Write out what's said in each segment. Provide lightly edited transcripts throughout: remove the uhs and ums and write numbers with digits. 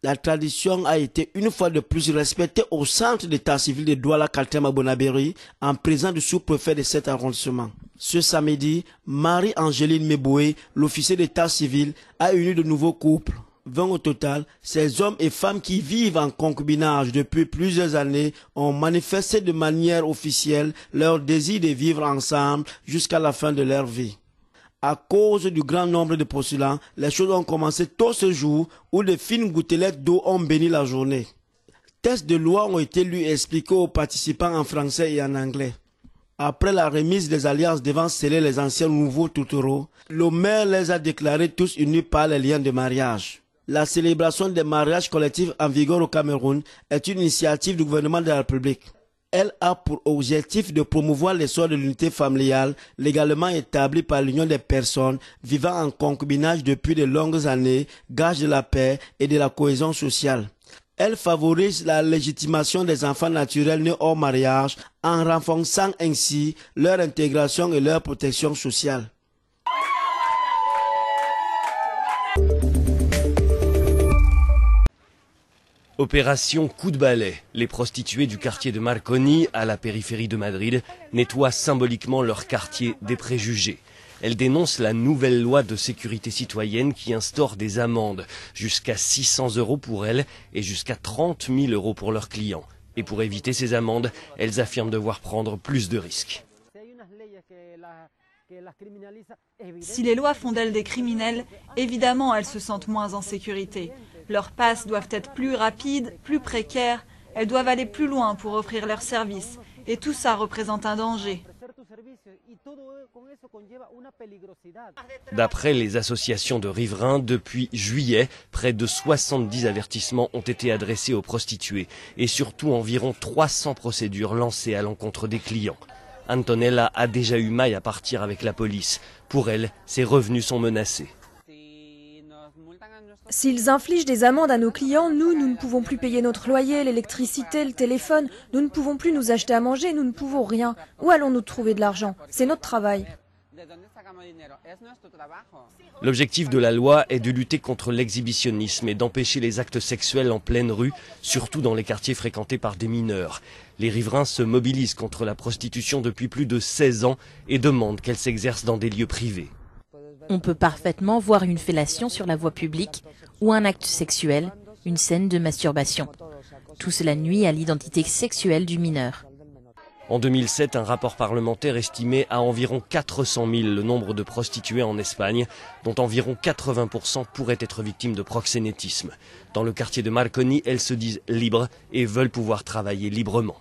La tradition a été une fois de plus respectée au centre d'état civil de Douala Kaltema Bonaberi en présence du sous-préfet de cet arrondissement. Ce samedi, Marie-Angéline Meboué, l'officier d'état civil, a uni de nouveaux couples. 20 au total, ces hommes et femmes qui vivent en concubinage depuis plusieurs années ont manifesté de manière officielle leur désir de vivre ensemble jusqu'à la fin de leur vie. À cause du grand nombre de postulants, les choses ont commencé tôt ce jour où de fines gouttelettes d'eau ont béni la journée. Textes de loi ont été lus et expliqués aux participants en français et en anglais. Après la remise des alliances devant sceller les anciens nouveaux toutoureaux, le maire les a déclarés tous unis par les liens de mariage. La célébration des mariages collectifs en vigueur au Cameroun est une initiative du gouvernement de la République. Elle a pour objectif de promouvoir l'essor de l'unité familiale légalement établie par l'union des personnes vivant en concubinage depuis de longues années, gage de la paix et de la cohésion sociale. Elle favorise la légitimation des enfants naturels nés hors mariage en renforçant ainsi leur intégration et leur protection sociale. Opération coup de balai. Les prostituées du quartier de Marconi, à la périphérie de Madrid, nettoient symboliquement leur quartier des préjugés. Elles dénoncent la nouvelle loi de sécurité citoyenne qui instaure des amendes, jusqu'à 600 € pour elles et jusqu'à 30 000 € pour leurs clients. Et pour éviter ces amendes, elles affirment devoir prendre plus de risques. Si les lois font d'elles des criminels, évidemment elles se sentent moins en sécurité. Leurs passes doivent être plus rapides, plus précaires, elles doivent aller plus loin pour offrir leurs services. Et tout ça représente un danger. D'après les associations de riverains, depuis juillet, près de 70 avertissements ont été adressés aux prostituées et surtout environ 300 procédures lancées à l'encontre des clients. Antonella a déjà eu maille à partir avec la police. Pour elle, ses revenus sont menacés. S'ils infligent des amendes à nos clients, nous ne pouvons plus payer notre loyer, l'électricité, le téléphone. Nous ne pouvons plus nous acheter à manger, nous ne pouvons rien. Où allons-nous trouver de l'argent? C'est notre travail. L'objectif de la loi est de lutter contre l'exhibitionnisme et d'empêcher les actes sexuels en pleine rue, surtout dans les quartiers fréquentés par des mineurs. Les riverains se mobilisent contre la prostitution depuis plus de 16 ans et demandent qu'elle s'exerce dans des lieux privés. On peut parfaitement voir une fellation sur la voie publique ou un acte sexuel, une scène de masturbation. Tout cela nuit à l'identité sexuelle du mineur. En 2007, un rapport parlementaire estimait à environ 400 000 le nombre de prostituées en Espagne, dont environ 80% pourraient être victimes de proxénétisme. Dans le quartier de Marconi, elles se disent libres et veulent pouvoir travailler librement.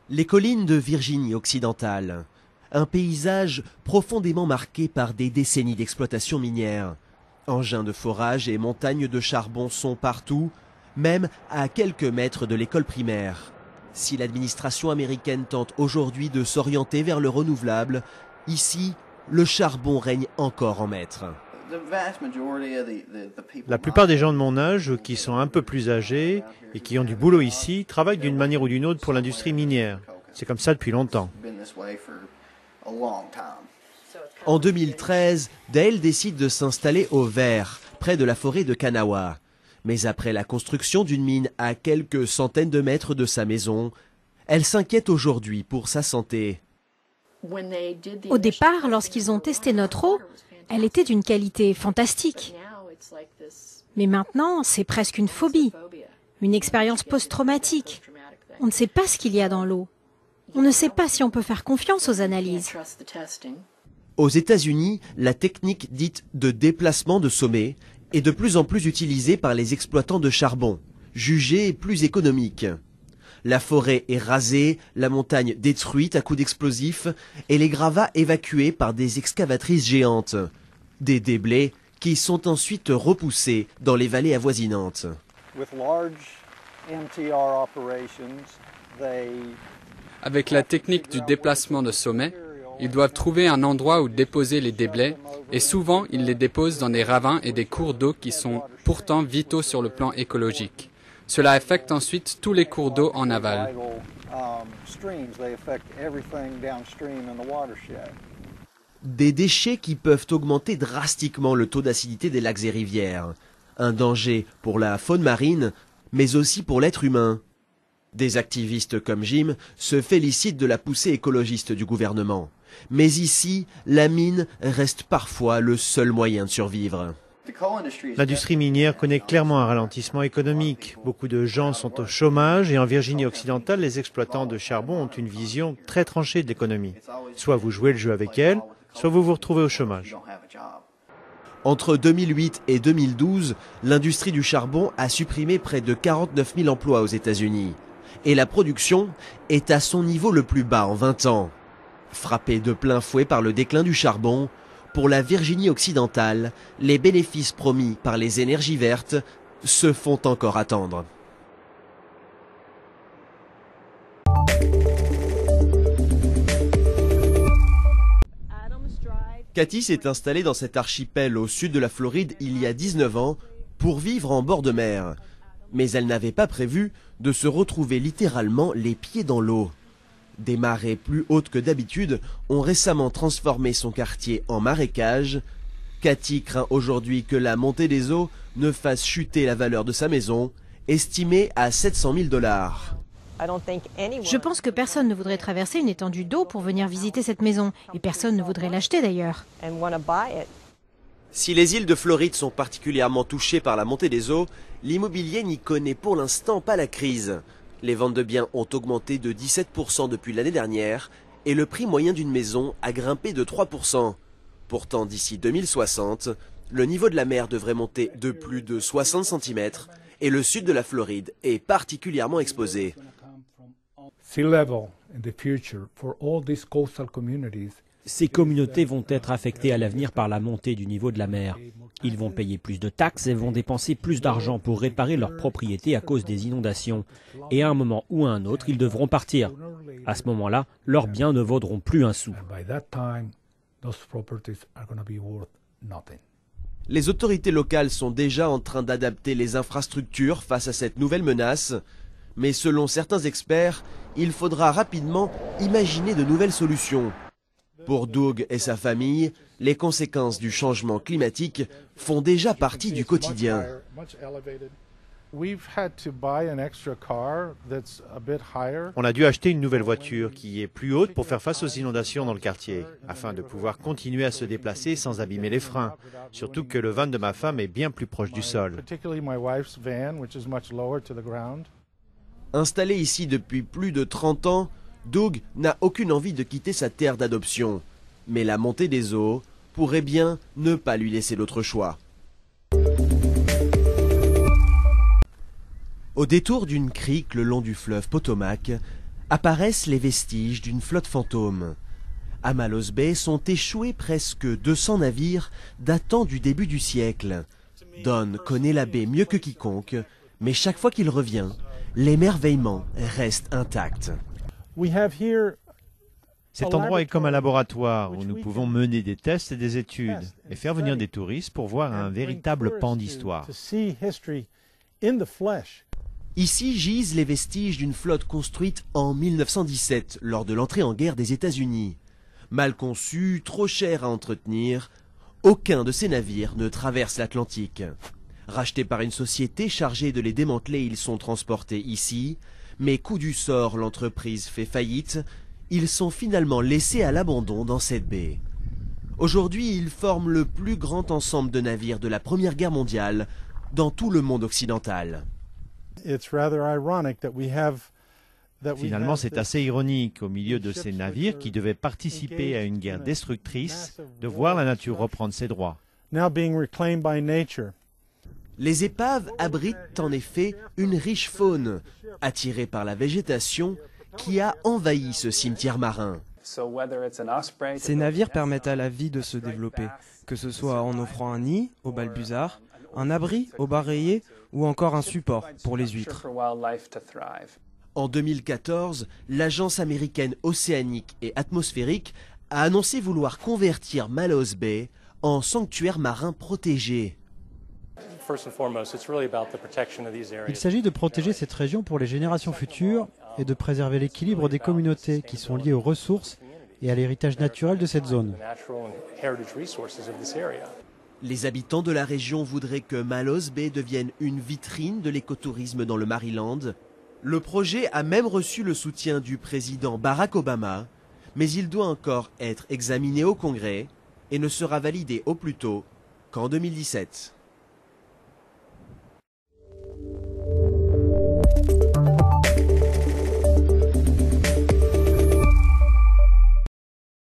Les collines de Virginie occidentale, un paysage profondément marqué par des décennies d'exploitation minière. Engins de forage et montagnes de charbon sont partout, même à quelques mètres de l'école primaire. Si l'administration américaine tente aujourd'hui de s'orienter vers le renouvelable, ici, le charbon règne encore en maître. La plupart des gens de mon âge, qui sont un peu plus âgés et qui ont du boulot ici, travaillent d'une manière ou d'une autre pour l'industrie minière. C'est comme ça depuis longtemps. En 2013, Dale décide de s'installer au Vert, près de la forêt de Kanawa. Mais après la construction d'une mine à quelques centaines de mètres de sa maison, elle s'inquiète aujourd'hui pour sa santé. Au départ, lorsqu'ils ont testé notre eau, elle était d'une qualité fantastique. Mais maintenant, c'est presque une phobie, une expérience post-traumatique. On ne sait pas ce qu'il y a dans l'eau. On ne sait pas si on peut faire confiance aux analyses. Aux États-Unis, la technique dite de déplacement de sommet est de plus en plus utilisée par les exploitants de charbon, jugée plus économique. La forêt est rasée, la montagne détruite à coups d'explosifs et les gravats évacués par des excavatrices géantes. Des déblais qui sont ensuite repoussés dans les vallées avoisinantes. Avec la technique du déplacement de sommet, ils doivent trouver un endroit où déposer les déblais et souvent ils les déposent dans des ravins et des cours d'eau qui sont pourtant vitaux sur le plan écologique. Cela affecte ensuite tous les cours d'eau en aval. Des déchets qui peuvent augmenter drastiquement le taux d'acidité des lacs et rivières. Un danger pour la faune marine, mais aussi pour l'être humain. Des activistes comme Jim se félicitent de la poussée écologiste du gouvernement. Mais ici, la mine reste parfois le seul moyen de survivre. L'industrie minière connaît clairement un ralentissement économique. Beaucoup de gens sont au chômage et en Virginie occidentale, les exploitants de charbon ont une vision très tranchée de l'économie. Soit vous jouez le jeu avec elle, soit vous vous retrouvez au chômage. Entre 2008 et 2012, l'industrie du charbon a supprimé près de 49 000 emplois aux États-Unis. Et la production est à son niveau le plus bas en 20 ans. Frappée de plein fouet par le déclin du charbon, pour la Virginie occidentale, les bénéfices promis par les énergies vertes se font encore attendre. Cathy s'est installée dans cet archipel au sud de la Floride il y a 19 ans pour vivre en bord de mer. Mais elle n'avait pas prévu de se retrouver littéralement les pieds dans l'eau. Des marées plus hautes que d'habitude ont récemment transformé son quartier en marécage. Cathy craint aujourd'hui que la montée des eaux ne fasse chuter la valeur de sa maison, estimée à 700 000 $. Je pense que personne ne voudrait traverser une étendue d'eau pour venir visiter cette maison. Et personne ne voudrait l'acheter d'ailleurs. Si les îles de Floride sont particulièrement touchées par la montée des eaux, l'immobilier n'y connaît pour l'instant pas la crise. Les ventes de biens ont augmenté de 17% depuis l'année dernière et le prix moyen d'une maison a grimpé de 3%. Pourtant, d'ici 2060, le niveau de la mer devrait monter de plus de 60 cm et le sud de la Floride est particulièrement exposé. Ces communautés vont être affectées à l'avenir par la montée du niveau de la mer. Ils vont payer plus de taxes et vont dépenser plus d'argent pour réparer leurs propriétés à cause des inondations. Et à un moment ou à un autre, ils devront partir. À ce moment-là, leurs biens ne vaudront plus un sou. Les autorités locales sont déjà en train d'adapter les infrastructures face à cette nouvelle menace. Mais selon certains experts, il faudra rapidement imaginer de nouvelles solutions. Pour Doug et sa famille, les conséquences du changement climatique font déjà partie du quotidien. On a dû acheter une nouvelle voiture qui est plus haute pour faire face aux inondations dans le quartier, afin de pouvoir continuer à se déplacer sans abîmer les freins. Surtout que le van de ma femme est bien plus proche du sol. Installé ici depuis plus de 30 ans, Doug n'a aucune envie de quitter sa terre d'adoption. Mais la montée des eaux pourrait bien ne pas lui laisser d'autre choix. Au détour d'une crique le long du fleuve Potomac, apparaissent les vestiges d'une flotte fantôme. À Malhos Bay sont échoués presque 200 navires datant du début du siècle. Don connaît la baie mieux que quiconque, mais chaque fois qu'il revient, l'émerveillement reste intact. Cet endroit est comme un laboratoire où nous pouvons mener des tests et des études et faire venir des touristes pour voir un véritable pan d'histoire. Ici gisent les vestiges d'une flotte construite en 1917 lors de l'entrée en guerre des États-Unis. Mal conçus, trop chers à entretenir, aucun de ces navires ne traverse l'Atlantique. Rachetés par une société chargée de les démanteler, ils sont transportés ici, mais coup du sort, l'entreprise fait faillite, ils sont finalement laissés à l'abandon dans cette baie. Aujourd'hui, ils forment le plus grand ensemble de navires de la Première Guerre mondiale dans tout le monde occidental. Finalement, c'est assez ironique, au milieu de ces navires qui devaient participer à une guerre destructrice, de voir la nature reprendre ses droits. Les épaves abritent en effet une riche faune, attirée par la végétation qui a envahi ce cimetière marin. Ces navires permettent à la vie de se développer, que ce soit en offrant un nid aux balbuzards, un abri aux bas rayés ou encore un support pour les huîtres. En 2014, l'agence américaine océanique et atmosphérique a annoncé vouloir convertir Malhos Bay en sanctuaire marin protégé. Il s'agit de protéger cette région pour les générations futures et de préserver l'équilibre des communautés qui sont liées aux ressources et à l'héritage naturel de cette zone. Les habitants de la région voudraient que Mallows Bay devienne une vitrine de l'écotourisme dans le Maryland. Le projet a même reçu le soutien du président Barack Obama, mais il doit encore être examiné au Congrès et ne sera validé au plus tôt qu'en 2017.